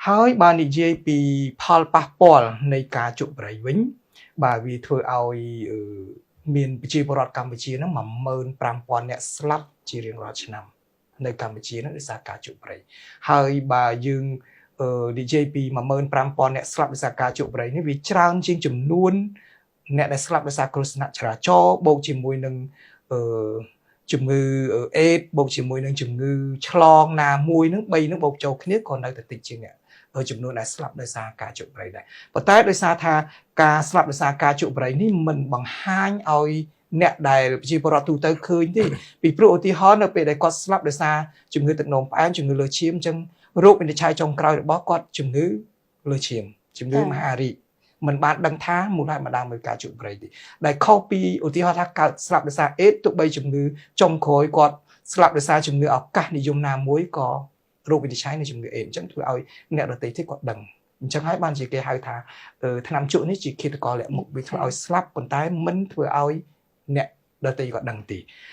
ហើយបាននិយាយពីផលប៉ះពាល់នៃការជក់ប្រៃវិញបាទវាធ្វើឲ្យមានប្រជាពលរដ្ឋកម្ពុជាហ្នឹង 15,000 នាក់ស្លាប់ជារៀងរាល់ឆ្នាំនៅកម្ពុជាហ្នឹងដោយសារការជក់ប្រៃហើយបើយើងនិយាយពី 15,000 នាក់ស្លាប់ដោយសារការជក់ប្រៃនេះវាច្រើនជាងចំនួនអ្នកដែលស្លាប់ដោយសារគ្រោះថ្នាក់ចរាចរណ៍បូកជាមួយនឹងជំងឺអេដបូកជាមួយនឹងជំងឺឆ្លងណាមួយហ្នឹង3ហ្នឹងបូកចូលគ្នាក៏នៅតែតិចជាងអ្នកចំនួនដែលស្លាប់ដោយសារការជក់ប្រៃដែរប៉ុន្តែដោយសារថាការស្លាប់ដោយសារការជក់ប្រៃនេះមិនបង្ហាញឲ្យអ្នកដែលប្រជាពលរដ្ឋទូទៅឃើញទេពីព្រោះឧទាហរណ៍នៅពេលដែលគាត់ស្លាប់ដោយសារជំងឺទឹកនោមផ្អែមជំងឺលើសឈាមអញ្ចឹងរោគវិនិច្ឆ័យចុងក្រោយរបស់គាត់ជំងឺលើសឈាមជំងឺមហារីកមិនបានដឹងថាមូលហេតុម្ដងមួយការជក់ប្រៃទេដែលខុសពីឧទាហរណ៍ថាកើតស្លាប់ដោយសារអេដទោះបីជំងឺចុងក្រោយគាត់ស្លាប់ដោយសារជំងឺឱកាសនិយមណាមួយក៏រោគវិនិច្ឆ័យនៃជំងឺអេដអញ្ចឹងធ្វើឲ្យអ្នកដទៃទៀតគាត់ដឹងអញ្ចឹងហើយបានជាគេហៅថាថ្នាំជក់នេះជាឃាតករលាក់មុខវាធ្វើឲ្យស្លាប់ប៉ុន្តែមិនធ្វើឲ្យអ្នកដទៃគាត់ដឹងទេ